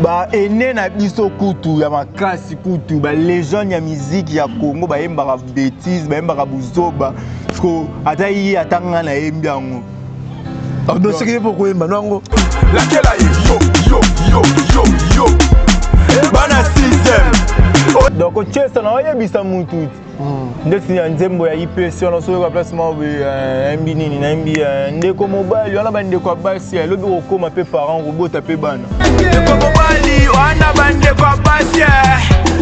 Ba ene na biso kutu ya makasi kutu ba légende ya musique ya Congo ba yembaka bêtise ba yembaka buzoba ko ata yi atanga na yembi yango ndo sekele poko yemba nango lakela yo bana 6e donc chesa na yebisa mutu ndeti ya nzembo ya IPC on so ka placement mbi nini na mbi ndeko mobile wana bandeko basi lobi okoma pe parent robota pe bana ndeko mobile wana bandeko basi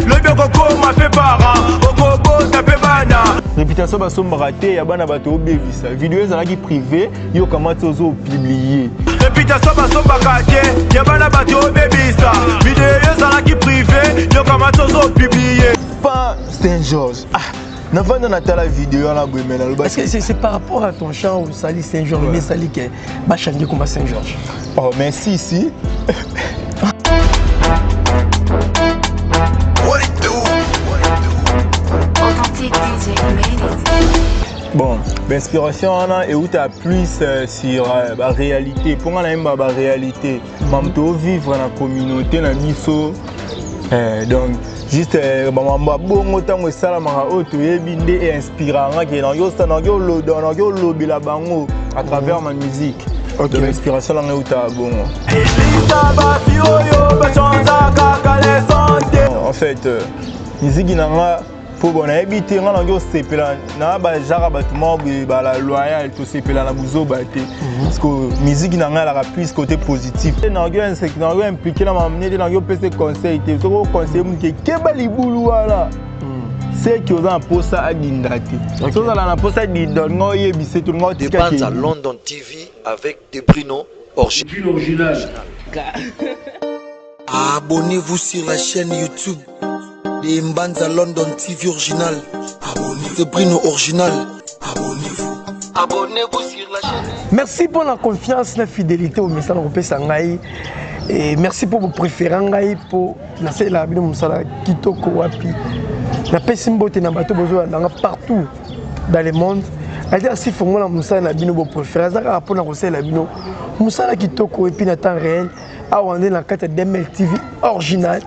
lobi okoma pe parent robota pe bana réputation ba somba raté ya bana bato obevisa vidéo ezalaki privé yo kamati ozo publier réputation ba somba raté ya bana bato obevisa vidéo ezalaki privé yo kamati ozo publier pas Saint-Georges N'avant dans la vidéo là est-ce que c'est par rapport à ton chant ou Sali Saint-Georges mais Sali qui va chanter comme Saint-Georges. Oh merci ici. Bon, l'inspiration et où tu as plus sur la réalité. Pour moi, la réalité, même vivre dans la communauté, dans la miso, donc. Juste maman bongo tango sala maka oto yebinde et inspirant que dans yo sta dans yo lobby la bango à travers ma musique. OK, l'inspiration là uta bongo. En fait, musique nanga pour bon habiter nga dans yo sepela na ba jara batuma ba la loyal to sepela na buzoba te. Parce que musique nanga la plus côté positif. Na yo insecte na yo impliqué na m'amener dans yo PC conseil te so conseil mu ke keba libulu wala. C'est que on pose ça à dindati. So ça na pose ça dindon ngo yebise tout ngo tika à London TV avec des Bruno original. Abonnez-vous sur la chaîne YouTube des Mbanza London TV original. Abonnez-vous. Bruno original. Abonnez-vous. Abonnez-vous sur la chaîne. Merci pour la confiance, la fidélité au message européen Sangai. Et merci pour vos préférences pour la série la bino musala kitoko wapi. La pesimbote na bato bozo na partout dans le monde. C'est-à-dire si fongo la musala na bino vos préférences ça pour la conseil la bino musala kitoko et puis na temps réel à wande na 4 DML TV original.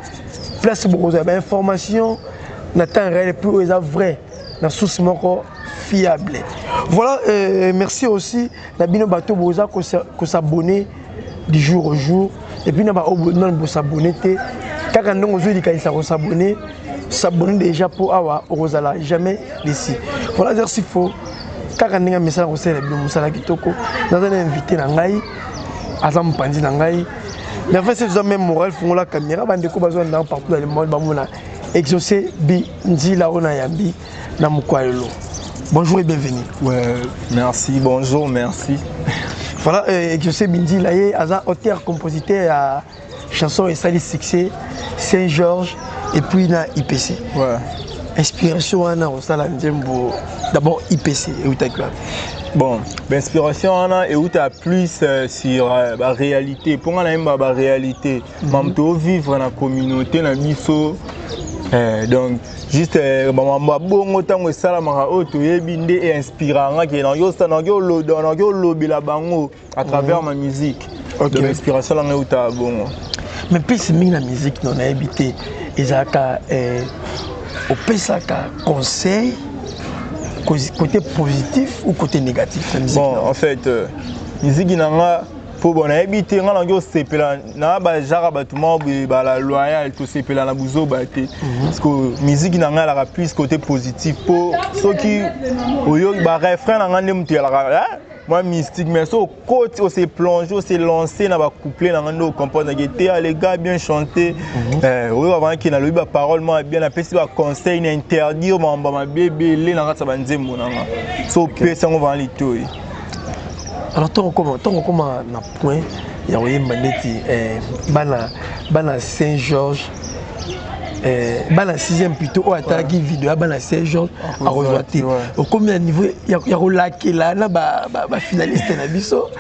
Place beaucoup d'informations, na temps réel et puis ils sont vrais, na source moko fiable. Voilà, merci aussi na bino bato boza ko s'abonner du jour au jour et puis na ba non s'abonner té kaka ndongo zo likanisa ko s'abonner déjà pour awa ozala jamais ici. Voilà dire s'il faut kaka ndinga message ko sala bino musala kitoko na za invité na ngai azam pandi na ngai. Mais en fait, c'est même moral, font la caméra, bandeko besoin dans partout dans le monde, bamona exaucer bi ndila ona yambi na mukwalelo. Bonjour et bienvenue. Ouais, merci, bonjour, merci. Voilà, exaucer bindila yé aza auteur compositeur à chanson et sali succès Saint-Georges et puis na IPC. Ouais. Inspiration ana au sala ndembo d'abord IPC et utakwa. Bon, l'inspiration et où tu as plus sur la réalité. Pour moi, la réalité, même vivre dans la communauté, dans la miso. Donc, juste maman bongo tango sala maka oto yebinde et inspirant que dans yo sta dans yo lobby la bango à travers ma musique. Donc l'inspiration là où tu as bongo. Mais puis c'est la musique non habité ezaka au pesaka conseil côté positif ou côté négatif la musique. Bon, en fait, musique nanga pour bon habiter nga nango sepela na ba jara batuma ba la loyal to sepela na buzoba te. Parce que musique nanga la plus côté positif pour ceux qui oyo ba refrain nanga ndemtu ya la moi mystique mais so côté on s'est plongé on s'est lancé na ba couplet nanga ndo comprendre que les gars bien chanter oyo avant qui na lobi ba parole moi bien na pesi ba conseil na interdire mamba ma bébé les na sa banzembo nanga so pesa on va litoyi. Alors tant comment na point ya oyemba ndeti bana Saint-Georges bana 6e plutôt au attaque vidéo bana Saint-Georges à rejoiter au combien niveau ya rolakela na ba finaliste na biso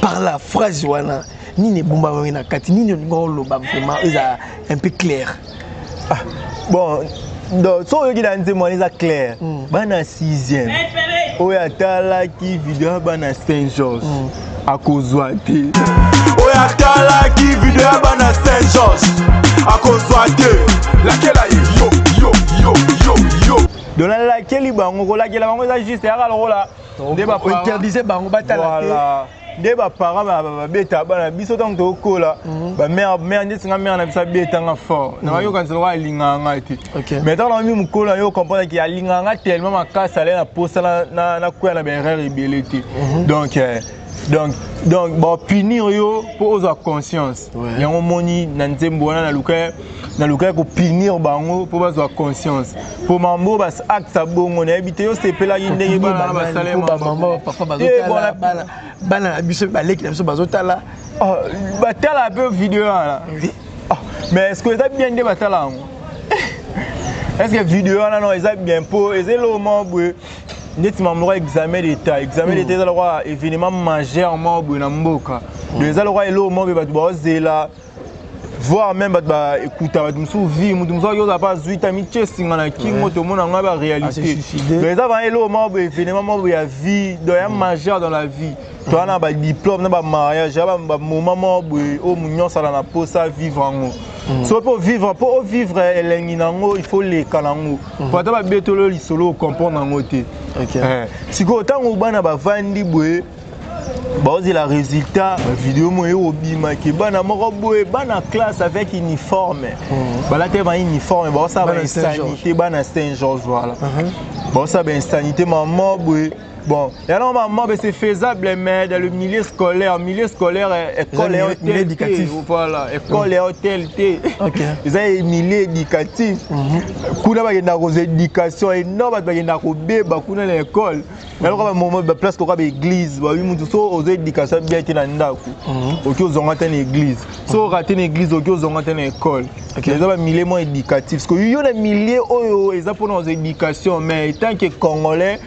par la phrase wana nini bomba na kati nini ngolo ba vraiment un peu clair. Bon donc so yoki na nzembo eza clair bana 6e oya tala ki vidéo bana Saint-Georges à cause oya talaki video ya bana Saint-Georges akozwa te lakela ye yo dona lakeli bango kolakela bango eza juste yaka lokola nde interdisé bango batala te nde baparent babeta bana biso ntango tokola bamare nde singa mare na biso abetanga fort nabayokanisa lokola alingaka nga te mais ntango nami mokolo nayo comprendre ke alingaka nga tellement makasi ale na posa nakwya na baerreur ebele te donc bapunir yo mpo ozwa conscience yango moni na nzembo wana naluka kopunir bango mpo bazwa conscience mpo mambo baaksa bongo nayebi te yo sepelaki ndenge bana bana na biso baleki na biso bazotala batala mpe video wana mais est-ce que eza bien nde batala yango est-ce que video wana non eza bien mpo eza eloko boye ndeti mambo examen d'état eza lokola événement majeur moko boye na mboka eza lokola eloko moko boye bato baozela voire même bato baekuta bato mosusu vie moto mosusu aki ozala mpe azwi ta mitie esinga na kingo tomona yango ya baréalité eza vana eloko moko boye événement moko boye ya vie donc ya majeur dans la vie toa na badiplôme na bamariage ya bamoment moko boye oyo nyonso ala na posa vivre yango so mpo ovivre elengi nango il faut leka nango po ata babetolo lisolo ocomprendre yango te sikoyo ntango bana bavandi boye baozela résultat bavideo moye obimaki bana moko boye bana classe avec uniforme balate ba uniforme baosala bainsanité bana Saint-Georges voilà baosala bainsanité mama boye bon et alors maman c'est faisable mais dans le milieu scolaire école et hôtel éducatif voilà école et hôtel ils ont milieu éducatif kuna bagenda ko éducation énorme bagenda ko beba kuna na école alors comme moment ba place ko ba église ba wi mutu so aux éducation bien te na ndako oki ozonga te na église so raté na église oki ozonga te na école les ba milieu mo éducatif parce que yo na milieu oyo eza pour nos éducation mais tant que congolais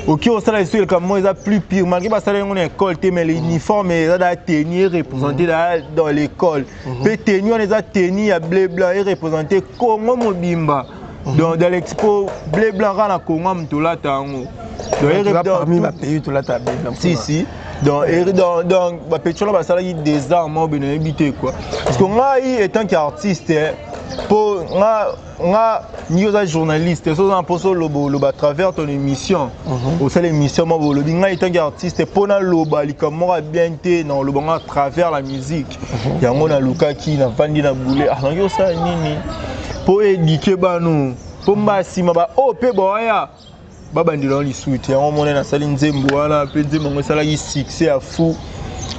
oki osala le comme ça plus pire malgré pas ça dans l'école mais l'uniforme est là tenir représenté dans l'école peut tenir on les a tenir à bleu blanc et représenté Congo Mobimba dans l'expo bleu blanc na Congo mtola tango donc parmi ma pays tout là ta si donc ba petro ba sala des armes ben habité quoi parce que moi étant qu'artiste pour nga nioza journaliste so na poso loba à travers ton émission au sein l'émission mo lobi nga étant artiste pour na loba likamora bien te na loba à travers la musique yango na lukaki na vandi na boule nango ça nini pour éduquer bano pour mbasima ba pe boya babandila lisuite yango mona na sali nzembo wana pe nzembo ngo sala ki succès à fou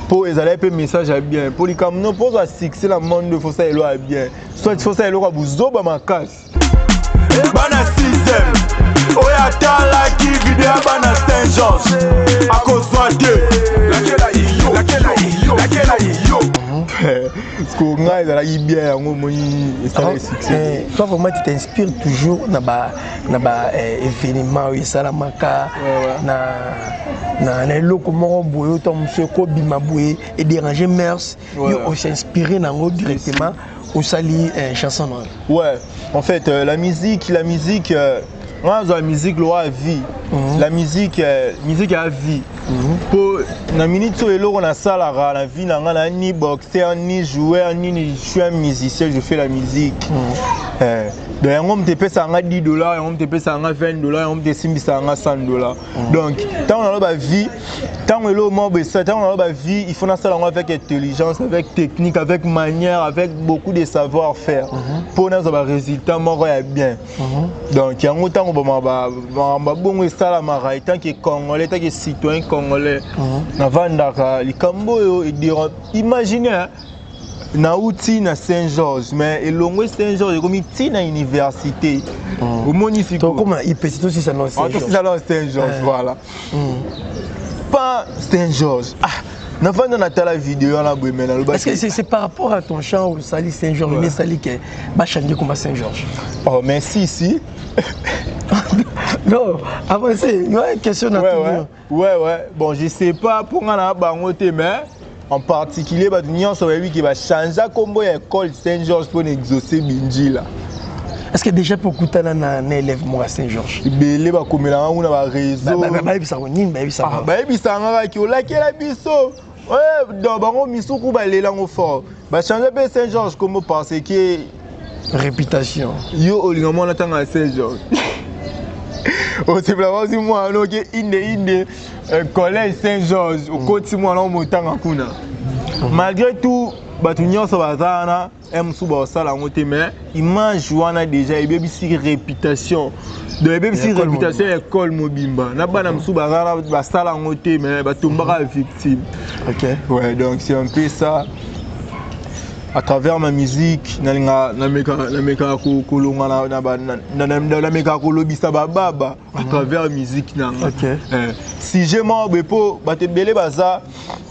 pour ezala un message à bien pour les camions pour ça succès la monde il faut ça elo à bien soit il faut ça elo ka buzoba makasi bana system oya tala ki video bana Saint-Georges akozwa te lakela yo ce qu'on a ezala ki bien yango moni ezala succès toi vraiment tu t'inspires toujours na ba événement ezala maka na eloko moko boye to monsieur ko bima boye et déranger mers yo on s'inspirer nango directement au sali chanson ouais en fait la musique la musique loi à vie la musique à vie pour na minute so eloko na salara na vie na nga na ni boxeur ni joueur ni je suis un musicien je fais la musique donc yango mte pesa nga $10 yango mte pesa nga $20 yango mte simbisa nga $100 donc tant on a ba vie tant eloko mo besa tant on a ba vie il faut na sala ngo avec intelligence avec technique avec manière avec beaucoup de savoir faire pour na ba résultat moko ya bien donc yango tant ba bongo sala mara tant que congolais tant que citoyen congolais na vandaka likambo yo imaginez nauti na Saint-Georges mais elongwe Saint-Georges comme tina université au monifique donc comme il peut aussi ça non Saint-Georges voilà pas Saint-Georges na vanda na tala vidéo na boyemena parce que c'est par rapport à ton chant au sali Saint-Georges mais sali que ba changer comme Saint-Georges oh merci si non avant c'est une question ouais bon je sais pas pour nga bango te mais en particulier ba nyonso so yebi ki ba changer kombo ya école Saint-Georges pour exaucer Binjila. Est-ce que déjà pour kutana na élève mo à Saint-Georges belé ba komela nguna ba réseau ba yebisa ko nini ba yebisa ba yebisa ngaka ki olakela biso Ouais, dans bango misuku ba lelango fort. Ba changer pe Saint-Georges comme parce que réputation. Yo olinga mona tanga Saint-Georges. O c'est là aussi moi no que inde collège Saint-Georges au côté moi là motanga kuna. Malgré tout batu nyonso bazana msu ba sala ngote mais image wana déjà ebebisi réputation. De ebebisi réputation école mobimba. Na bana msu bazana ba sala ngote mais batumbaka victime. OK. Ouais, donc c'est un peu ça. À travers ma musique, na meka kolonga na meka kolobisa baba à travers la musique nanga. OK. Si j'ai mon bepo bate belé baza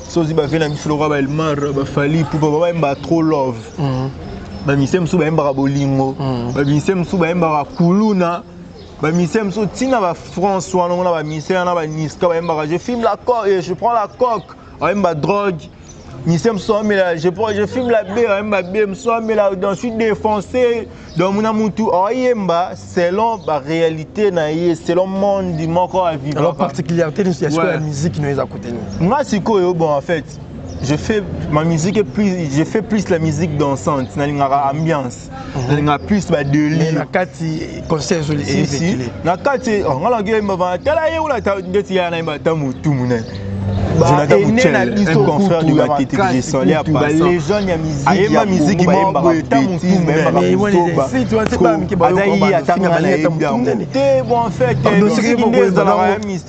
sozi ba vena miflora ba elmar ba fali pour baba mba trop love. Ba misem su ba mba bolingo. Ba misem su ba mba kuluna. Ba misem su tina ba François na ba misem na ba niska ba mba je filme la coque et je prends la coque. Ba mba drogue. Je filme la baie, je suis défoncé dans mon amoutou. Selon la réalité, selon le monde du monde qu'on vit. Alors, particularité de la musique nous est à côté de nous. Moi, c'est quoi, bon, en fait, je fais ma musique je fais plus la musique dansante, ambiance, plus de lit. Mais la carte conseil sur les événements. La carte, on a gagné ma vente. Un confrère de ma tête que j'ai solé à part les gens y a musique il y a musique qui m'a bêtise mais bon en fait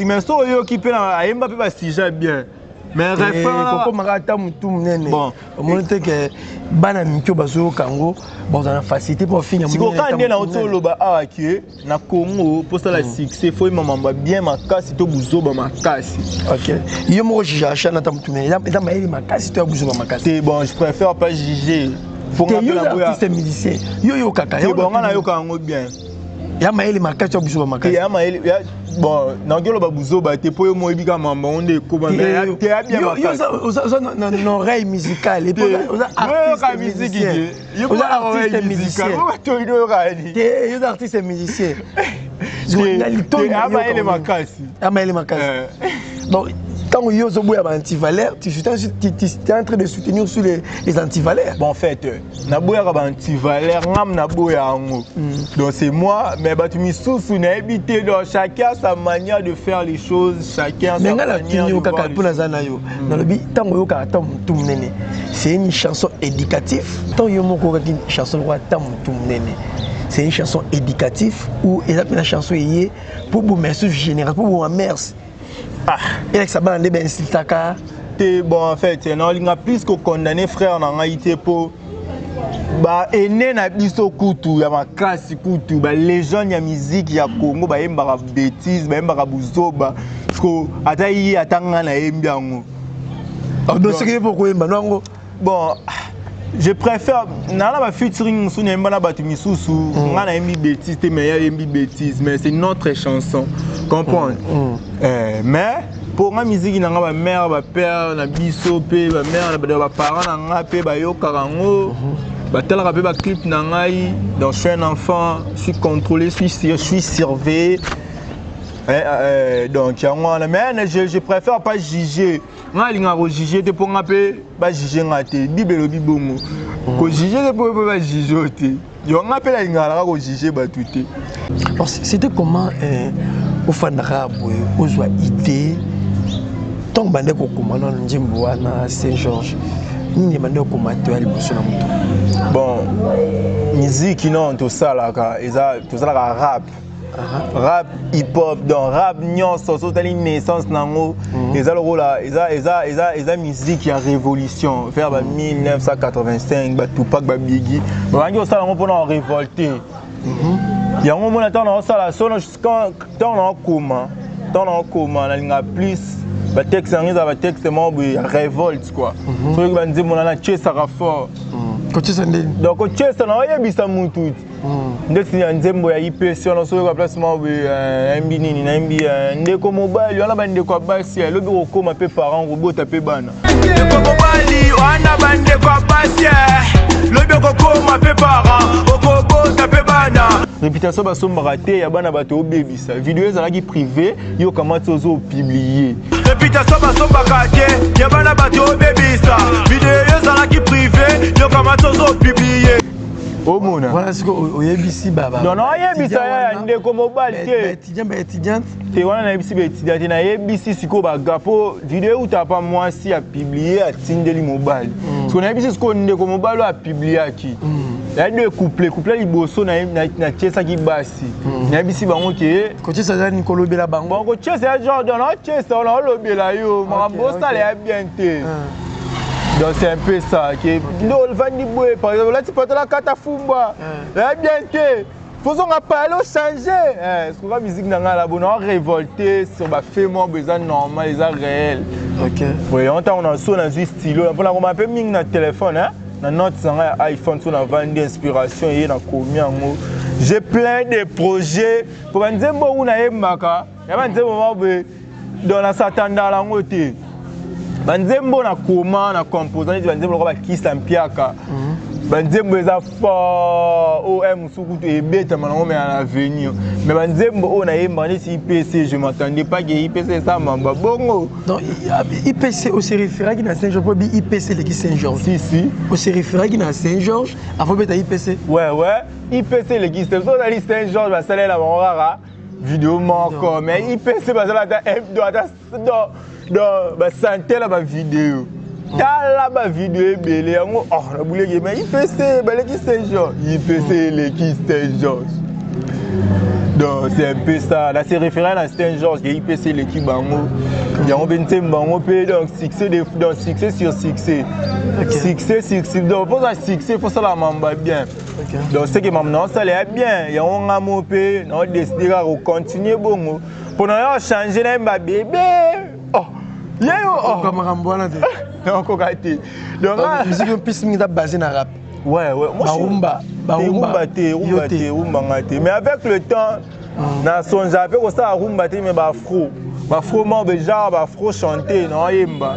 mais so yo qui peut ayemba pe ba sija bien mais refrain bon on dit que bana mikyo bazo kango bon na facilité pour finir si ko kande na otolo ba aki na Congo pour ça la succès faut mamba bien makasi to buzoba makasi. OK yo mo jijacha na tamtumene eza maeli makasi to buzoba makasi. C'est bon, je préfère pas juger. Faut que yo artiste musicien yo kaka yo bon na yo kango bien. Ya maeli makasi to buzoba makasi. Ya maeli bon na ngelo ba buzoba te po yo mo ebika mamba onde ko ba mais te bien makasi. Yo non oreille musicale et puis artiste musicien. Yo artiste musicien. Yo artiste musicien. Amaeli makasi. Donc quand on y a un anti-valeur, tu es en train de soutenir sur les anti-valeurs. Bon, en fait, na boya ka anti-valeur, ngam na boya ngo. Donc c'est moi, mais tu me sous na habité donc chacun sa manière de faire les choses, chacun sa manière de faire. C'est une chanson éducative. Tant yo moko une chanson roi tam tumnene. C'est une chanson éducative où il a une chanson yé pour vous merci général pour vous merci. Ah, et avec ça bande ben siltaka. Bon en fait, non il a plus que condamné frère na Haïti pour ba ene na biso kutu ya makasi kutu ba légende ya musique ya Congo ba yemba bêtise ba yemba buzoba parce que ata yi atanga na yembi yango. Donc c'est pourquoi yemba nango bon je préfère nana ba featuring sous nemba na batu misusu ngana yembi bêtise te meilleur yembi bêtise mais c'est notre chanson comprendre. Mais pour ma musique nanga ba mère ba père na biso pe ba mère ba parents nanga pe ba yoka rango ba tel pe ba clip nanga yi donc je suis un enfant je suis contrôlé je suis surveillé donc mais je préfère pas juger nga linga ko juger te pour nga pe ba juger nga te bibelo bibongo ko juger te pour ba juger te yo nga pe la linga la ko juger ba tout te. Alors c'était comment au fanara boy ozwa idée tant bande ko komana njimbo wana Saint-Georges ni bande ko mato ali boso na muto. Bon musique non tout ça là tout ça là rap. Rap hip hop donc rap nyonso so tali naissance nango eza le rôle là eza musique qui a révolution vers 1985 ba Tupac ba Biggie ba ngi osala ngo pona révolter. Yango mona tant ça la sono quand on comment na linga plus ba texte ngeza ba texte mo révolte quoi. So que ba ndimo na chesa ka fort. Ko chesa ndeni. Donc ko chesa na oyebisa mutu. Ndeti ya nzembo ya IPC on so ka placement MB nini na MB ndeko mobile wana ba ndeko basi lobi ko koma pe parents robota pe bana. Ndeko mobile wana ba ndeko basi lobi ko koma pe parents robota pe bana. réputation basombaka te ya bana bato obebisa video ezalaki privé yo kamati ozopublier réputation basombaka te ya bana bato obebisa video ezalaki privé yo kamati ozopublier omona voilà ce que oyebisi baba non non oyebisa ya ndeko mobali te étudiante te wana nayebisi baétudiant te nayebisi sikoyo bagapo video eutapa mwasi apublier atindeli mobali siko nayebisi sikoyo ndeko mobali oyo apubliaki ya deux couple liboso natiesaki basi nayebisi bango ke kotiesa ezali kolobela bango bon kotiesa ya jordan otiesa ona olobela yo makambo osala ya bien te donc c'est un peu ça que ndo vandi boye par exemple là tu peux la carte fumba ya bien te fozonga parler au changer ce que la musique nanga la bonne révolter sur ba fait moi besoin normal les réel OK oui on a son dans stylo pour la on m'appelle ming na téléphone hein na note sanga iPhone sur la vendre inspiration et na komi yango j'ai plein de projets pour nzembo una yemaka ya ba nzembo ba dans la satanda la ngote banzembo na koma na composant banzembo ba kisa mpiaka banzembo eza fort o musuku to ebeta manango mais à l'avenir mais banzembo o na yemba ni IPC je m'attendais pas que IPC ça mamba bongo non IPC au se référer qui na Saint-Georges pour IPC le qui Saint-Georges si au se référer qui na Saint-Georges avant beta IPC ouais IPC le qui Saint-Georges va saler la rara vidéo encore mais IPC va la donc ba santé la ba vidéo tala ba vidéo ebele yango na bouleke mais IPC ba leki Saint-Georges IPC leki Saint-Georges donc c'est un peu ça là c'est référent à Saint-Georges que IPC leki bango yango bente bango pe donc succès sur succès succès donc pour ça succès faut ça la mamba bien donc c'est que maintenant ça allait bien yango ngamo pe on décider à continuer bongo pour nous changer na bébé comme Rambouana non kokati donc musique une piste qui est basée na rap ouais moi rumba mais avec le temps na son j'avais ko ça rumba mais ba afro mo déjà ba afro chanter non yemba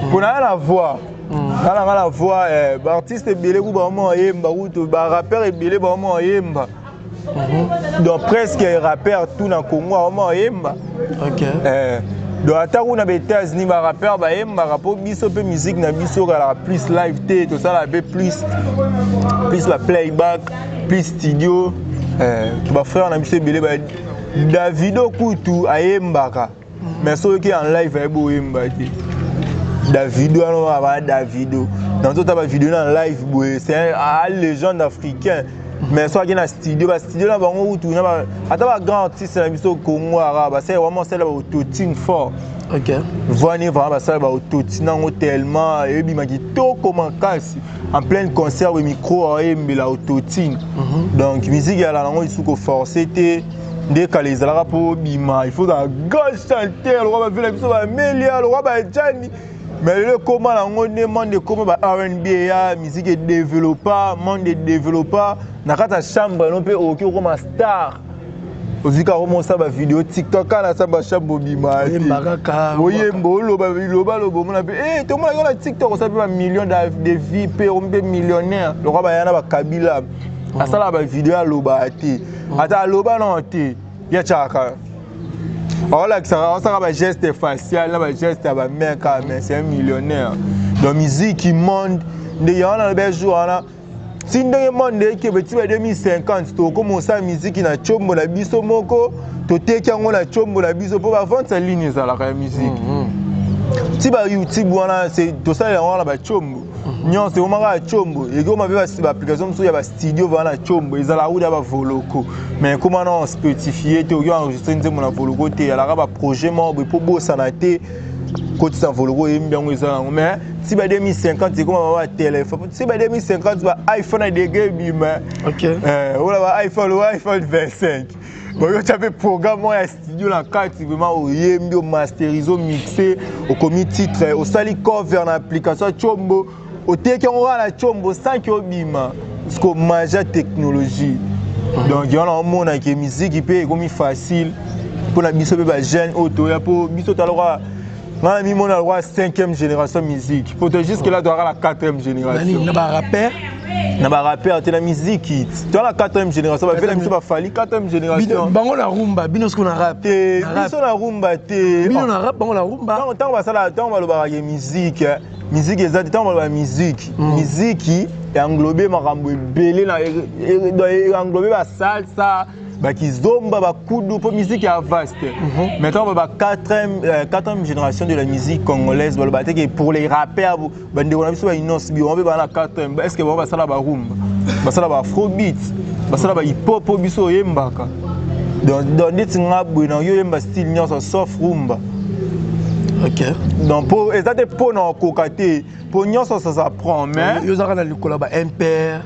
pour la voix la voix artiste belé ku ba mo yemba ou ba rappeur belé ba mo yemba donc presque rappeur tout na Congo mo yemba OK donc ata kuna ba États-Unis ba rappeur ba yemba rapo biso pe musique na biso la plus live té tout ça la plus la playback plus studio ba frère na biso belé ba Davido kutu ayembaka mais ceux qui en live ay bo yemba té Davido no ba Davido dans toute ba vidéo en live boy c'est une légende africaine mais soit qui na studio là bango kutu na ba ata ba grand artiste na biso Congo arabe c'est vraiment c'est la autotune fort OK voyez vraiment ça ba autotune nango tellement et bima ki to comment casse en plein concert au micro ayembe la autotune donc musique ya la nango isuko forcer té dès que les alaka pour bima il faut la gauche chanter le roi va la biso ba Melia le roi ba Jani mais le comment la monde de comment ba R&B ya musique est développeur monde développeur na kata chambre non peut aucun comme star ozika comment ça ba vidéo TikTok na ça ba chambre bima oyembo loba mona pe tout le monde na TikTok ça peut un million de vues pe on peut millionnaire le roi ba yana ba Kabila asala ba vidéo loba ati ata loba non te ya chaka voilà que ça va geste facial là geste ba mec mais c'est un millionnaire donc musique qui monde de yana le jour là si ndenge monde qui petit 2050 to commencer la musique na chombo na biso moko to teki yango na chombo na biso pour ba vendre sa ligne za la musique si ba YouTube wana c'est to ça yango la ba chombo nyon c'est vraiment la chombo et comme avait ba application so ya ba studio va na chombo ezala ou da ba voloko mais comment non spécifier to yo enregistrer nzembo na voloko te ya la ba projet mo pour bossa na te côté ça voloko yembiango ezala mais si ba 2050 c'est comme ba téléphone si ba 2050 ba iPhone a dégué bima OK voilà ba iPhone 25 bon yo tu programme ya studio la carte vraiment au yembi au masteriser au mixer au commis titre au sali cover na application chombo au teki on va la chombo sans que bima parce que majeure technologie donc il y a un monde qui musique qui peut comme facile pour la biso ba jeune auto ya pour biso talora na mi mon la 5e génération musique pour te jusque là doit la 4e génération na ba rappeur na ba rappeur te na musique tu la 4e génération ba vela biso ba fali 4e génération bango na rumba bino ce qu'on a rap biso na rumba te bino na rap bango na rumba tant ba sala tant ba lo ba musique musique ezati tant ba musique musique englober makambo ebele na englober ba salsa ba kizomba ba kudu pour musique ya vaste. Maintenant ba 4e génération de la musique congolaise ba le que pour les rappeurs ba ndeko na biso ba inos bi on ba na 4e est-ce que ba sala ba rumba ba sala ba afrobeat ba sala ba hip hop biso yembaka dans des ngabwe na yo yemba style nyonso sauf rumba. OK. Donc pour ezate pour na kokate pour nyonso ça s'apprend mais yo zaka na likolo ba impère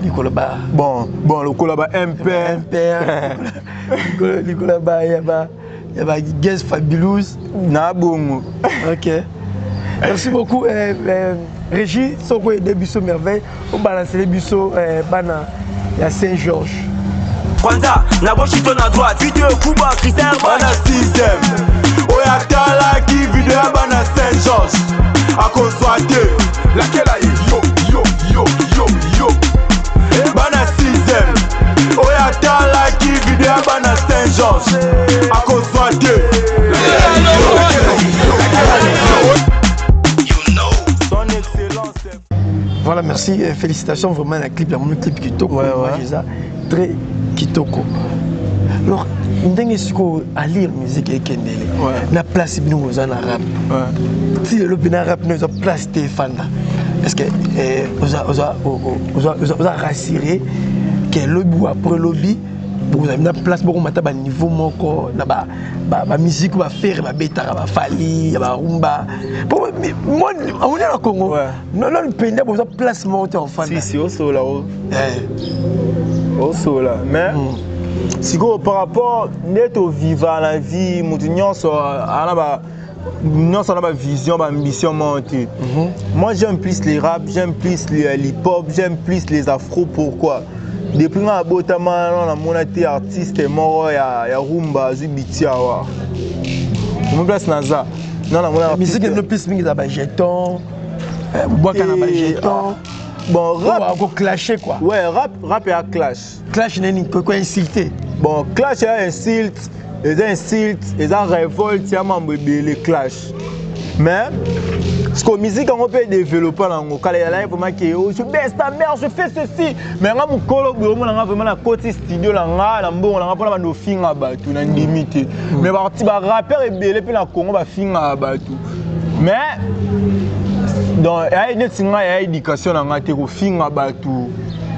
likolo ba bon likolo ba impère likolo ba ya ba Guess Fabulous na bongo. OK. Merci beaucoup Régis soko et Debiso merveille on balancer les biso bana ya Saint-Georges. Kwanza na boshito na droite vidéo kuba critère bana 6e oya tala ki vidéo bana Saint-Georges à constater laquelle a yo bana 6e oya tala ki vidéo bana Saint-Georges à constater son excellence. Voilà, merci, félicitations vraiment la clip, mon clip kitoko, très kitoko. Alors, ndenge siko à lire musique et kendele. La place bino aux en arabe. Si le bina arabe nous a place des fans. Est-ce que vous a rassuré que lobby après lobby vous avez une place pour mettre à niveau moko na ba musique va faire ba beta ba fali ba rumba pour moi on est au Congo non le pays n'a pas place monter en fan si au sola au sola mais si par rapport net au vivant la vie mutinyo so ana ba non ça n'a pas vision ba ambition monter moi j'aime plus les rap j'aime plus les hip hop j'aime plus les afro pourquoi depuis que abotama na monate artiste moro ya rumba zibitiawa mon place naza non na mona musique no plus mingi za ba jeton boka na ba jeton bon rap ko clasher quoi ouais rap ya clash neni ko insulter bon clash ya insulte les révolte ya mambo ebele clash mais parce que la musique on peut développer dans le cas là vraiment que je baisse ta mère je fais ceci mais nga mukolo on a vraiment na côté studio là na mbongo là pour na finga batu na limité mais parti ba rappeur ebele pe na Congo ba finga batu mais donc il y a une éducation na nga te ko finga batu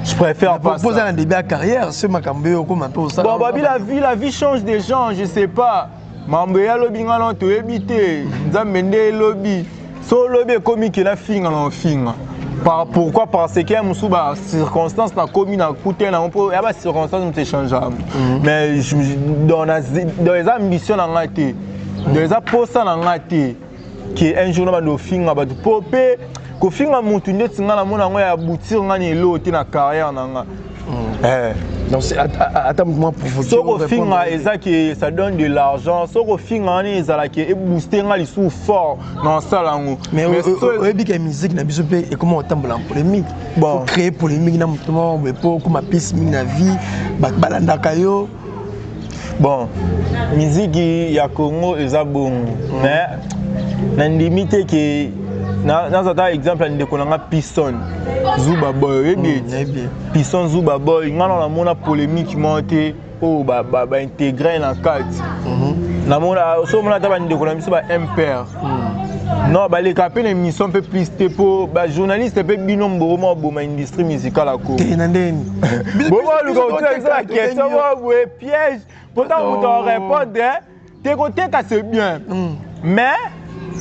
je préfère pas poser un début à carrière ce makambo comme un peu ça bon bah la vie change des gens je sais pas mambo ya lobby ngalo to ebité nzambe lobby so lobby comme qui la finga na finga pourquoi parce que ya musu ba circonstance na komi na coûter na on ya ba circonstance me changeable mais dans les ambitions na ngate dans les aposta na ngate qui un jour na ba finga ba popé ko finga mutu ndeti ngala mona ngo ya boutir ngani eloti na carrière na nga donc c'est attends-moi pour vous dire so finga ezaki ça donne de l'argent so ko finga ni ezalaki e booster ngali sous fort dans salango mais oyebi que musique na biso pe et comment on tambola en polémique bon créer polémique na mutumo mais pour comme piste mingi na vie balandaka yo bon musique ya Congo eza bon mais na limite que dans un exemple ndeko nanga Piston Zuba Boy Piston Zuba Boy ngana na mona polémique monté o ba intégrer na carte na mona so mona ta ba ndeko na biso ba impère non ba les capé une émission un peu plus pour ba journaliste peu binombo mo bo ma industrie musicale à Congo ndeni bon le gars ça question moi piège pourtant vous t'en répondre tes côtés c'est bien mais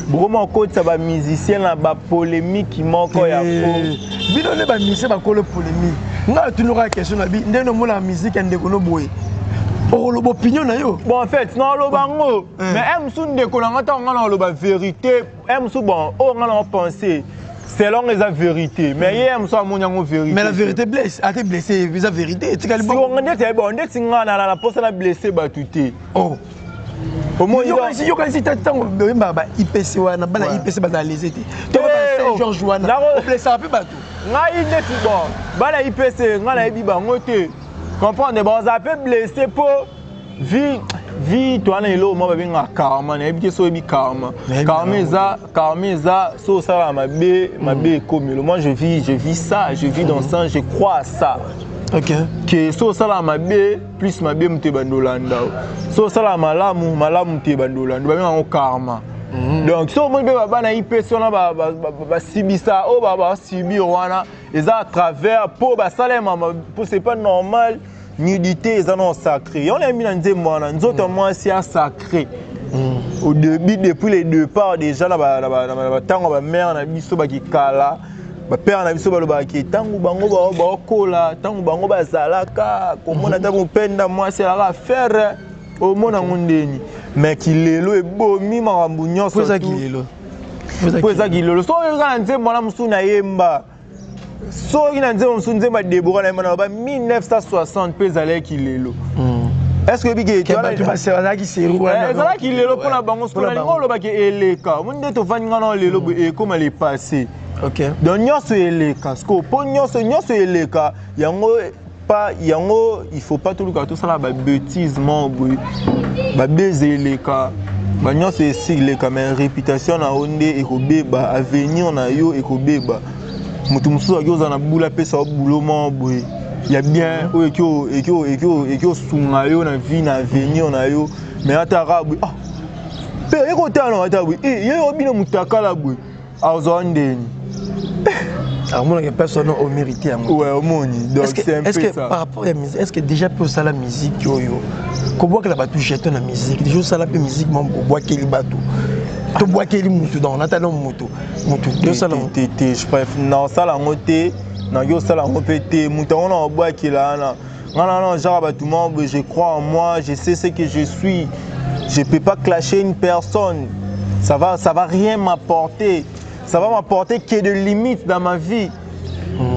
vraiment côté ça va musicien là ba polémique qui manque ya faux bino ne ba musicien ba kolo polémique nga tu n'auras question na bi ndeno mo la musique ndeko no boye o lo opinion na yo bon en fait non lo bango mais aime sou ndeko na ngata ngana lo ba vérité aime sou bon o ngana penser selon les vérités mais aime sou amonyango vérité mais la vérité blesse a été blessé vis-à vérité tu si on ndete bon ndete ngana la poste na blessé ba tuté oh au moins yo quand si tango ba IPC wana bana IPC ba za les été to ba Saint-Georges wana o blessé un peu bato ngai ndeti bon bana IPC nga na yebi bango te comprendre bon ça peut blesser pour vie toi na elo mo babenga karma na yebi ke so yebi karma so ça mabe comme moi je vis ça je vis dans ça je crois à ça. OK. Que so sala mabe plus mabe mte bandolanda. So sala malamu mte bandolanda. Ba menga karma. Donc so mo be baba na IPC na ba sibisa o baba sibi wana eza à travers pour ba salema pour c'est pas normal nudité eza non sacré. On a mis dans nzembo wana nzoto moi c'est sacré. Au début depuis les deux parts déjà na ba tango ba mère na biso ba kikala. Ba père na biso baloba ki tangu bango ba kola tangu bango bazalaka komona ta mopenda mwasi ala faire au mona ngondeni mais kilelo ebomi makambu nyonso poza kilelo so yanga nzembo na musu na yemba so ina nzembo musu nzemba Deborah na yemba na ba 1960 pesa le kilelo. Est-ce que bige tu as ça qui c'est rouana ça qui lelo pona bango skona ngolo ba ke eleka munde to vanga na lelo e comme les passé. OK. Donc nyonso eleka sko po nyonso eleka yango il faut pas tout ça la ba bêtise mon ba beze eleka ba nyonso eleka mais réputation na onde e ko beba avenir na yo e ko beba mutu musu akoza na bula pesa bulo mon boy. Il y a bien et sunga yo na vie na avenir na yo mais atarabu ah pe eko tano atabu yo bino mutakala boy azondeni. Alors moi il personne au mérité à moi. Ouais au monde. Donc c'est un peu ça. Est-ce que par rapport à la musique est-ce que déjà pour ça la musique yo comment que la batu jette la musique déjà ça la musique mon bois qui bateau to bois qui mutu dans natalo mutu de ça je préfère non ça la moté na yo ça la répéter mutu on a bois qui là non genre batu moi je crois en moi je sais ce que je suis je peux pas clasher une personne ça va rien m'apporter. Ça va m'apporter qu'il y ait des limites dans ma vie.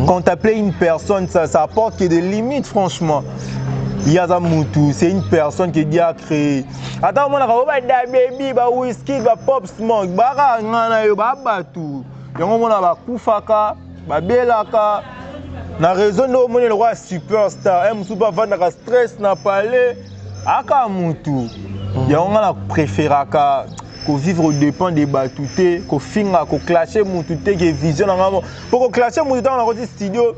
Quand t'appelles une personne, ça apporte qu'il y ait des limites, franchement. Yazamutu, c'est une personne qui a créé. Attends, on a baby, whisky, pop smoke, ngana yo batu. Yango mona ba kufaka, ba belaka. Na raison no mona le roi superstar, em super vanda ka stress na parler aka mutu. Yango na préféraka ko vivre au dépend des batoutés, ko finga ko clasher mutute qui vision ngamo. Pour ko clasher mutute on a rodi studio.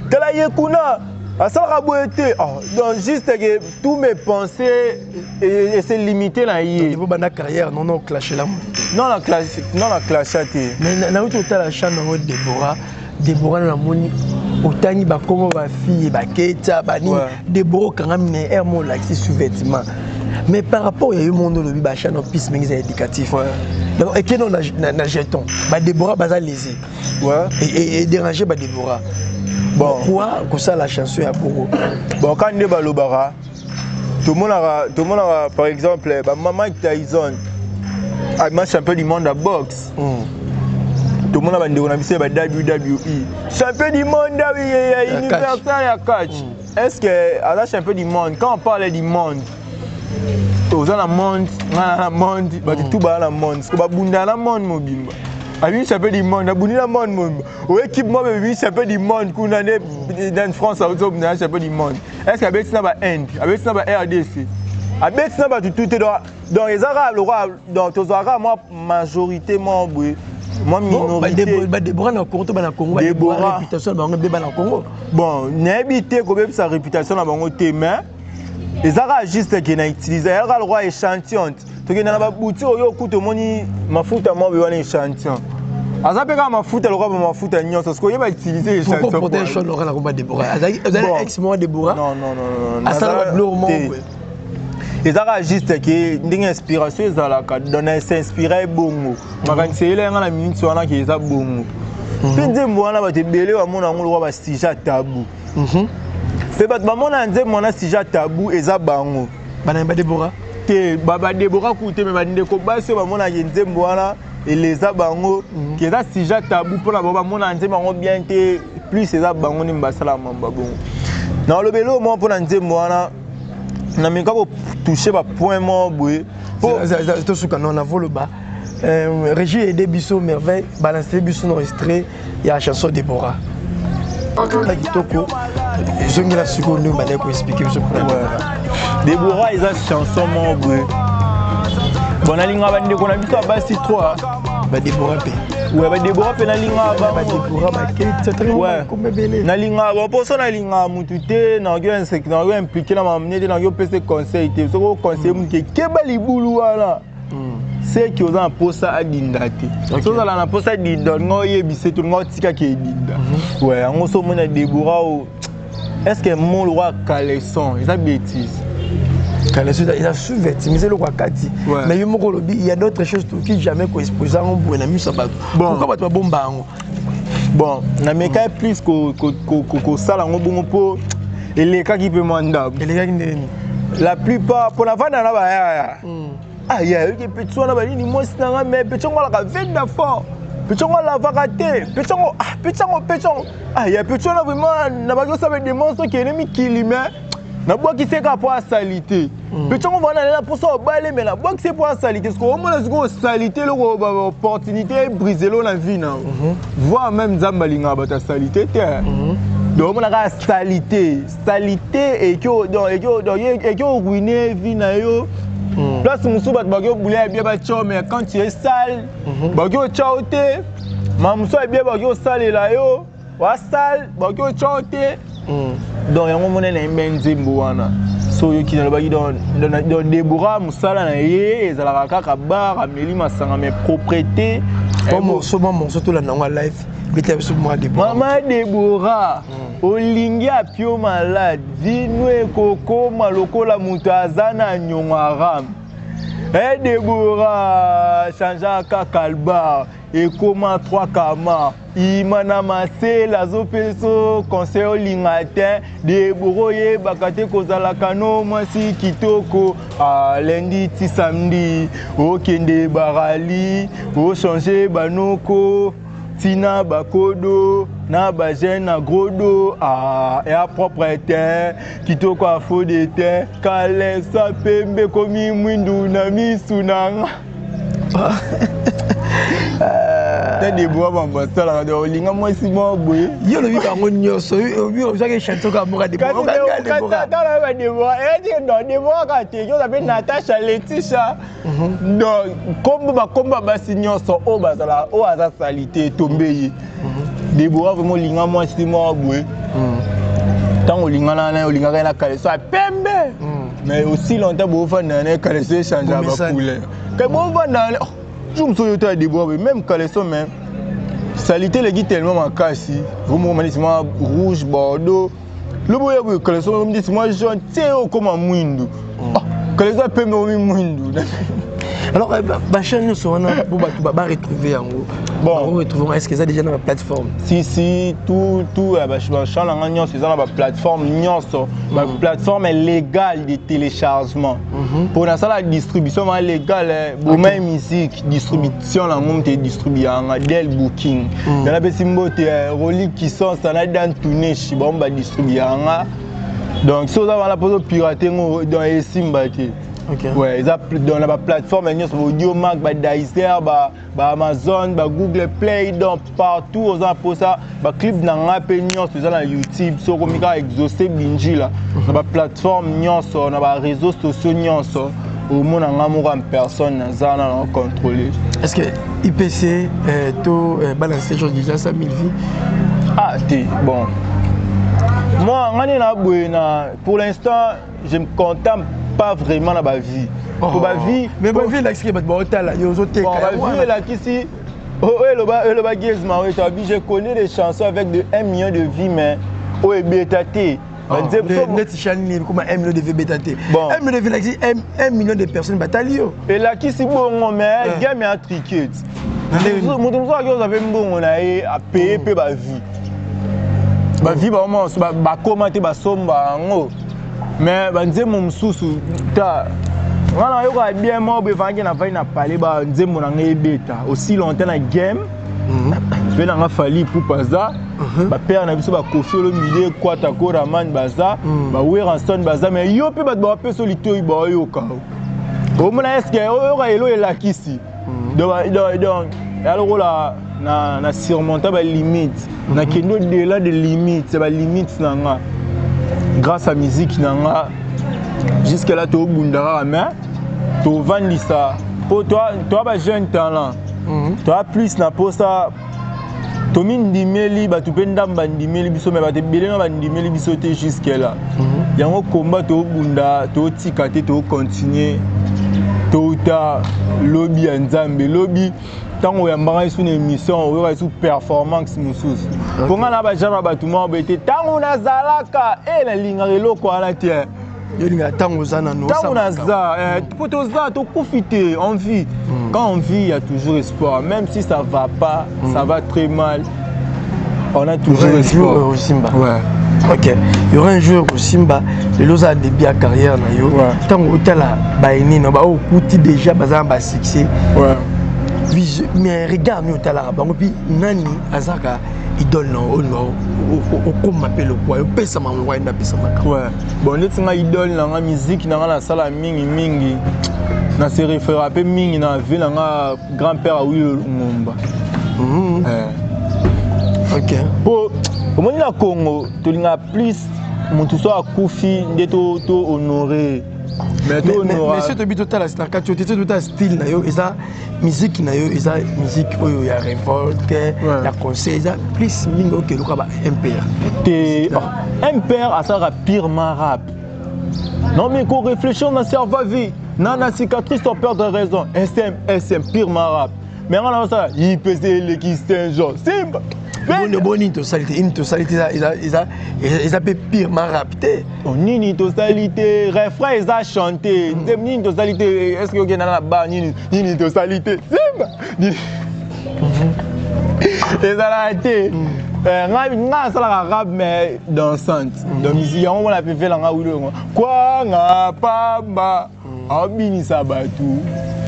Kala yekuna asala boete. Donc juste que tous mes pensées et c'est limité là hier. Niveau bana carrière non clasher là. Non la clasher. Mais na uto ta la chane de Deborah na moni otani ba komo ba fille ba keta ba ni Deborah kanga mais hermo laxi sous-vêtement. Mais par rapport à mon nom, le bachan en piste mais éducatif. D'abord et que non na jeton. Ba Deborah baza lésé. Ouais. Et déranger ba Deborah. Bon, pourquoi que ça la chanson à Bogo. Bon quand ne balobara tout le monde a par exemple Mike Tyson a champion du monde à boxe. Tout le monde a bandé on a mis ba WWE. Champion du monde universel à catch. Est-ce que à la champion du monde quand on parle du monde aux la monde ba tout ba la monde parce que ba bunda la monde mobile a bien champion du monde a bunda la monde au équipe moi bien champion du monde kuna dans France a auto na champion du monde est-ce que avec ça ba Inde avec ça ba RDC avec ça ba tout dans les arabes le roi dans tous arabes moi majorité moi minorité ba Deborah na Congo ba na Congo Deborah réputation ba ngebe ba na Congo bon n'habité ko be sa réputation na bango te mais les arabes juste qui n'a utilisé le roi échantillon to que na ba bouti oyo kuto moni mafuta mo be wana échantillon azape ka mafuta le roi ba mafuta nyonso parce que yeba utiliser échantillon pour protéger le roi na combat Deborah ex moi Deborah non asala blurement les arabes juste qui ndinga inspiration ezalaka donner s'inspirer bongo makanisi ile ngana minute wana ki eza bongo pinze mwana ba te belé wa mona ngolo roi ba stija tabou fait bat bamona nze mona stija tabou eza bango bana ba Deborah te baba Deborah koute me ba ndeko basi bamona nze mwana eleza bango ki eza stija tabou pona bamona nze bango bien te plus eza bango ni mbasala mamba bongo na lobelo mo pona nze mwana na mika ko toucher ba point mo boy to suka non na voloba Régie et Bisso merveille balancer Bisso enregistré il y a la chanson Deborah kitoko zongi la seconde nous balai ko expliquer ce problème. Déborah ils a chanson mon boy. Bon alinga bande ko na biso basi 3. Ba Déborah pe. Ouais ba Déborah pe na linga ba Déborah ba ke c'est comme belé. Na linga ba poso na linga mutu te na yo insecte na yo impliqué na mamne na yo pese conseil te so conseil mu ke ba libulu wala. C'est que vous en posa à dindate. So ça la posa dinda ngoye bisetu ngotika ke dinda. Ouais, on se mona Déborah. Est-ce que mon roi Caleçon, ils a bêtise. Caleçon il a sous-vêtimisé le roi Kati. Mais il y a d'autres choses qui jamais ko exposer en bon ami sabato. Pourquoi pas bomba ngo? Bon, na meka plus ko sala ngo bongo po eleka qui peut manda. Eleka qui la plupart pour la vana na ba ya. Ah, il y a des petits gens qui disent que mais petits gens la veine d'affaires. Petits gens la vérité. Petits gens. Ah, il y a petits gens vraiment na ba yo sabe des monstres qui ennemi qui limé. Na bois qui c'est pour la salité. Petits gens vont aller là pour ça baler mais la bois qui c'est pour la salité parce que au moins la salité l'opportunité briser la vie na. Voir même Zambalinga ba ta salité donc on a la salité et que ruiner vie na yo. Là, si vous avez bien mais quand tu es sale, tu es chaoté. Mamousso est bien sale là yo, wa sale, chaoté. Donc il y a un moment où Benzimbo wana. So yo qui dans Déborah musala na ye, ezala kaka bar ameli masanga mais propriété. Comme surtout la nanga life. Maman Déborah, olingi apio malade, vinwe koko maloko la mutu azana nyongaram. Eh Déborah, changea kakalba, et comment 3 kama, imana mase la zopeso conseil olingatin, Déborah ye bakate kozala kano mwasi kitoko, lundi ti samedi, okende barali, o changer banoko. Tina bakodo na bajen na grodo et à propriété kitoko a faux de terre kale sa pembe komi mwindu na misunanga des bois bambasala de olinga moi si mo boye yo le bi bango nyoso yo ça que chanter ka moka de bois ka de bois et dit non de bois ka te yo s'appelle Natacha Letitia donc comme basi nyoso o bazala o aza salité tombé des bois vraiment linga moi si mo boye tant olinga na Caleçon pembe mais aussi longtemps bo fa na Caleçon changer ba couleur que bo va na je me souviens de Déborah, même Caleçon, même salité les guides tellement ma casse. Vous me dites moi rouge, bordeaux. Le boy de Caleçon me dit moi jaune, tiens comme un mouindou. Caleçon peut me mouindou. Alors, ma chaîne, nous sommes retrouver en gros. Bon, retrouvons. Est-ce que ça déjà dans la plateforme? Si, tout, ma chaîne, c'est dans la plateforme. La plateforme est légale de téléchargement. Pour l'instant, la distribution est légale. Pour ma musique, distribution, la monde est distribuée en Dell Booking. Il y a des reliques qui sont dans tournée, on va distribuer. Donc, si vous avez la pose pirater dans les Simbati. Okay. Ouais, dans la plateforme, Audiomack, Deezer, Amazon, Google Play, donc partout, on a posé ça, clip dans la YouTube, sur le exaucé Binji là, dans la plateforme, dans les réseaux sociaux, au monde en personne, on contrôlé. Est-ce que IPC, tout balance déjà 100 000 vies? Ah, bon. Moi, pour l'instant, je me contente pas vraiment dans ma vie. Pour ma vie, mais ma vie là, c'est que je connais des chansons avec de 1 million de vies, mais au BTT. 1 million de vies BTT. 1 million de vies, 1 million de personnes bataillées. Et là, qui c'est bon, mais il y a un ticket. Mon vous avez bon, on a payé ma vie. Ma vie, bah commenter, bah somba, mais nzembo mususu ta wana yo ka bien mo be vangi na vai na parler ba nzembo na ngebeta aussi longtemps na game je vais na fali pour paza ba père na biso ba kofio le milieu kwata ko raman baza ba weranson baza mais yo pe ba ba pe solito ba yo ka o mona est-ce que yo ka elo elakisi donc alors là na surmonter ba limite na kendo au-delà des limites c'est ba limite nanga grâce à musique nanga jusque là to bundara mais to vandisa pour toi ba jeune talent toi plus na posa to mindimeli ba to penda bandimeli biso mais ba te belena bandimeli biso te jusque là yango combat to bunda to tikate to continuer to ta lobby nzambe lobby tango ya mbanga sur une émission oyo sur performance mususu ponga na ba jama ba tout monde bete tango na zalaka e na linga eloko ana tie yolinga tango zana no tango na za poto za to profiter en vie quand on vit il y a toujours espoir même si ça va pas ça va très mal on a toujours espoir au Simba. Ouais. Ok, il y aura un joueur au Simba, le losa a début à carrière na yo. Tant que tu as la baini no ba o kuti déjà bazan ba succès. Ouais. Mais regarde nous tu as la ba puis nani azaka idole no o comme m'appelle quoi, o pesa ma loi na pesa ma. Ouais. Bon net nga idole na musique na la sala mingi na se réfère un peu mingi na ville na grand-père Awi Ngomba. Ok. Pour comment na Congo, tu n'as plus mon tout soit Koufi d'être honoré. Mais si tu habites total à Starka, tu as tout un style na yo, eza musique na yo, eza musique oyo ya révolte, ya conseil, eza plus mingo que le kaba MPR. T'es MPR à ça pire rap. Non mais qu'on réfléchit dans cerveau vie, nana cicatrice t'as peur de raison. SM pire rap. Mais on a ça, il peut se le qui c'est genre Simba. Une salité, ils appellent pire ma rapide. Une salité, refrain, ils ont chanté. Une salité, est-ce que vous avez la barre? Une salité, Simba. Ils ont raté. Nga sala rap mais dansante. Donc ici on l'a fait là quoi nga pamba. Abini sabatu.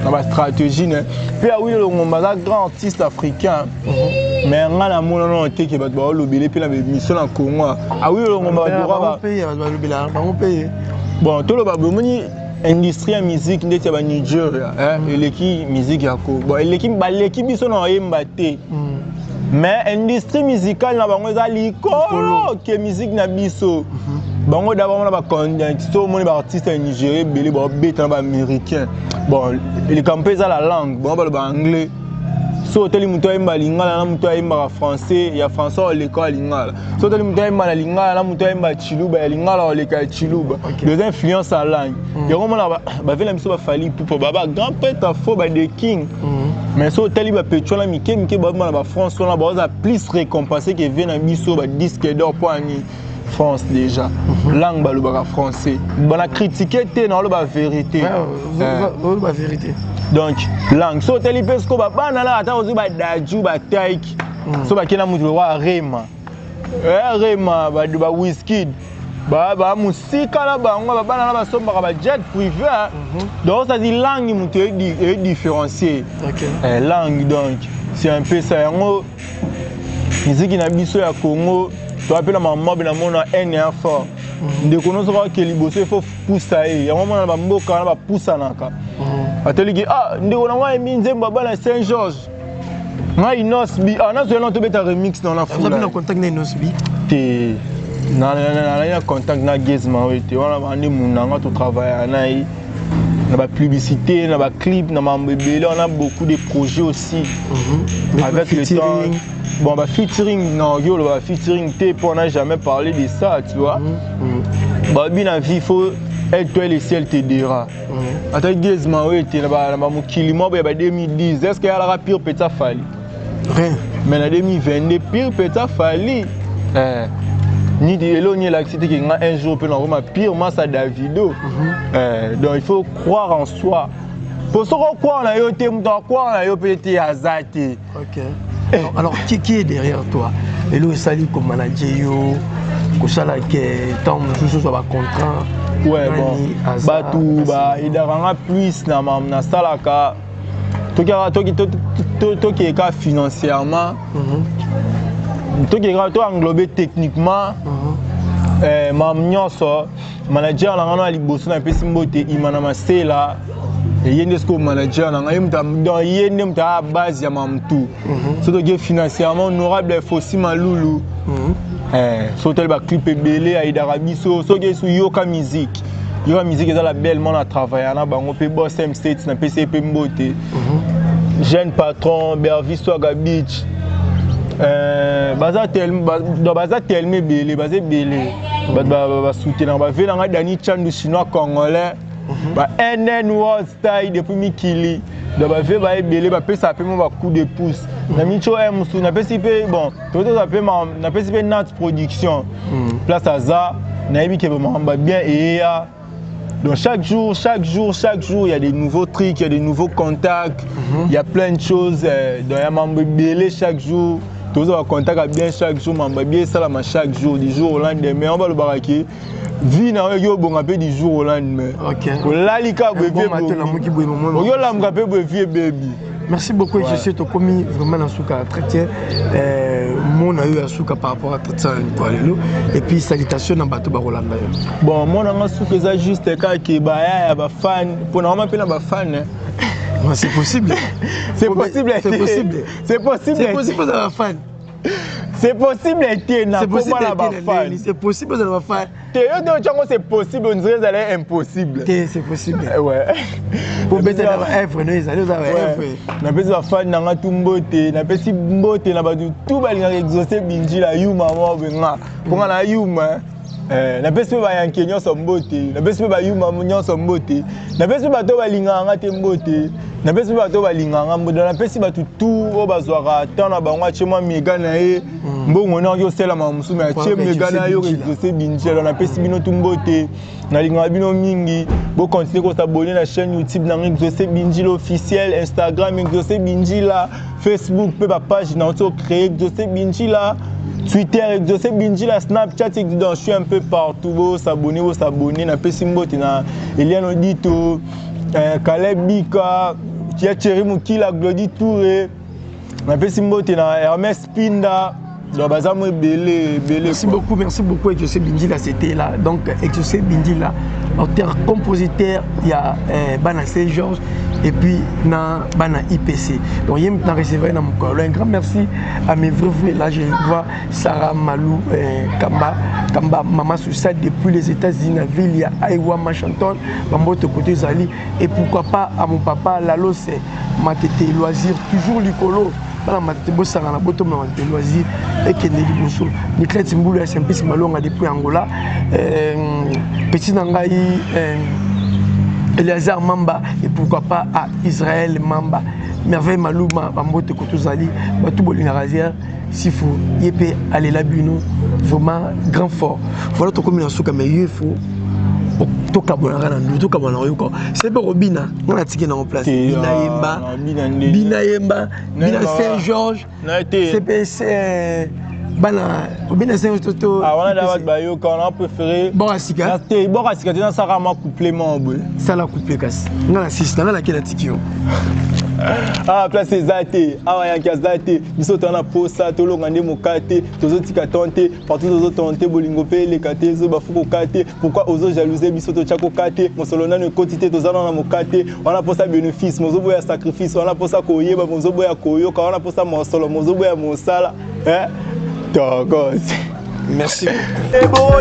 Dans ma stratégie né. Puis oui le ngomba grand artiste africain. Mais nga na mona non te ke ba lobele pe la mission en Congo. Ah oui le ngomba ba pays ba lobela ba pays. Bon to lo ba bomoni industrie musique ndeti ba Nigeria eleki musique yako. Bon eleki biso na yemba te. Mais industrie musicale na bango eza likolo ke musique na biso. Bango d'abord na ba condition moni ba artiste nigérien belé ba beta ba américain. Bon les campés à la langue, bon ba anglais. So teli muto yemba lingala na muto yemba français, ya français l'école lingala. So teli muto yemba lingala na muto yemba chiluba ya lingala l'école chiluba. Deux influences en langue. Ya comment ba vela miso ba fali pour ba grand père ta fo ba de king. Mais so teli ba petrola mike ba ba France on a ba plus récompensé que vient na biso ba disque d'or pour ani France déjà. Langue ba le ba français. Ba na critiquer té na le ba vérité. Ba vérité. Donc langue so teli pesco ba bana la ata ozi ba daju ba taiki. So ba kena mutu wa rema. Rema ba Wizkid. Ba musika la bango ba bana la ba somba ba jet privé. Donc ça dit langue mutu est différencié. OK. Langue donc c'est un peu ça yango. Musique na biso ya Congo, tu appelles la maman na mona NR fort. De konoso ka ke liboso faut pousser. Yango mona ba mboka na ba poussa naka. Ateli ndeko na ngwa Nzembo bana Saint-Georges. Nga Inosbi, na zelo to beta remix dans la foule. Vous avez contact na Inosbi? Te na contact na Gezma wete. Wana bandi munanga to travailler na ba publicité, na ba clip, na ma bébé, on a beaucoup de projets aussi. Avec le temps. Bon bah featuring non yo le featuring te on n'a jamais parlé de ça, tu vois. Bah bien la vie faut être toi le ciel te dira. Attends Gezma wete na ba mokili mo ba 2010, est-ce qu'il y a la pire peta fali? Rien. Mais en 2022 pire peta fali. Ni de éloigner l'activité qui un jour peut normal pire massa Davido. Donc il faut croire en soi. Pour se croire en yo te muto croire en yo peut-être azate. OK. Alors qui est derrière toi? Et lui sali comme manager yo ko sala que tant mususu so ba contrat. Ouais bon. Batu ba idaranga plus na salaka. Toki ka financièrement. Toki ka englobé techniquement. Mam nyonso manager na ngana liboso na pesi mbote imana masela yende sko manager na ngai muta dans yende muta base ya mamtu surtout que financièrement honorable Fossi Malulu surtout ba clip belé Aïda Rabiso so que su yoka musique eza la belle mon a travaillé na bango pe boss M States na PCP Mbote jeune patron Bervis Swaga Beach baza tellement belé basé belé ba soutenir ba vela nga Dani Chandu chinois congolais ba NN World Style depuis Mikili donc ba ve ba belé ba pesa pe mo ba coup de pouce na micho musu na PCP bon toto ça pe na PCP Nat Production place Aza na yebi ke ba bien et donc chaque jour, il y a des nouveaux trucs, il y a des nouveaux contacts, il y a plein de choses. Donc il y a membre belé chaque jour, tous les contacts bien chaque jour, membre bien ça chaque jour, du jour au lendemain. On va le barraquer. Vie na yo bon appel du jour au lendemain. OK. Là lika bébé. Yo la m'gapé bébé baby. Merci beaucoup, je suis commis vraiment dans Souka traité mon a eu à Souka par rapport à tout ça et puis salutations dans bateau barolanda. Bon, mon a Souka ça juste quand qui ba ya fan pour normalement pe na ba fan. C'est possible. C'est possible. C'est possible. C'est possible. C'est possible d'avoir fan. C'est possible d'être na comment la ba fan. C'est possible d'avoir fan. C'est possible, on dirait que c'est impossible. C'est possible. Ouais. Pour mettre dans œuvre, nous allons avoir œuvre. Na pesi ba fan na ngatu mbote, na pesi mbote na badu tout balinga exaucer binji la yuma mo benga. Pour na yuma. Na pesi ba yanke nyonso mbote, na pesi ba yuma nyonso mbote. Na pesi ba to balinga ngate mbote. Na pesi ba to balinga mbote, na pesi ba tout o bazwaka tana bango achema mega na ye. Mbongo na yo sela mamusu me achie mega na yo exaucer binji na pesi bino tumbote. Na linga bino mingi, bo continuer ko s'abonner na chaîne YouTube na exaucer binji officiel, Instagram exaucer binji la, Facebook pe ba page na auto créer exaucer binji la. Twitter, Joseph Binji, la Snapchat, je suis un peu partout. Vous s'abonner, na Pessimbote, na Eliane Odito, Caleb Bika, Thierry Moukila, Glody Touré, na Pessimbote, na Hermès Pinda. Merci beaucoup. Et Joseph Binji là, c'était là. Donc, et Joseph Binji là, auteur, compositeur, il y a Bana Saint-Georges et puis na Bana IPC. Donc, il y a recevoir dans mon corps. Un grand merci à mes vrais. Là, je vois Sarah Malou, Kamba, Maman Soussa depuis les États-Unis, la ville, il y a Aïwa Machanton, Bambote côté Zali. Et pourquoi pas à mon papa, Lalo, c'est ma tété loisir, toujours l'icolo. Bala matete bosanga na boto na loisir et kende liboso Nicolas Timbulu SMP Simalonga depuis Angola petit nangai Eliazar Mamba et pourquoi pas à Israël Mamba merveille Malouma Bambote Kotozali Batou Bolinga Razier Sifo Yepé Alela Buno vraiment grand fort voilà ton commune en souka mais il faut c'est pas Robina, on a tiré en place. Bina Yemba, Bina Saint-Georges, CPC, Bina Saint-Georges. Ah, on a d'abord qu'on a préféré. Borasika. Borasika, tu as ça rama complément. Ça la couplé casse. On a 6 ans, on a quel attikio. Ah, place c'est Zate. Ah, il y a Zate. Nous sommes en posa, tout le monde est mokaté, tous autres qui tenté, partout tous autres tenté, bolingopé, les katé, zobafuko katé. Pourquoi aux autres jalouser, bisoto chako katé, mon solona ne quantité, tous en mokaté. On a pour ça bénéfice, mon zobo ya sacrifice, on a pour ça koye, mon zobo ya koyo, on a pour ça mon solo, mon zobo ya mon sala. Hein? Merci. Et bon,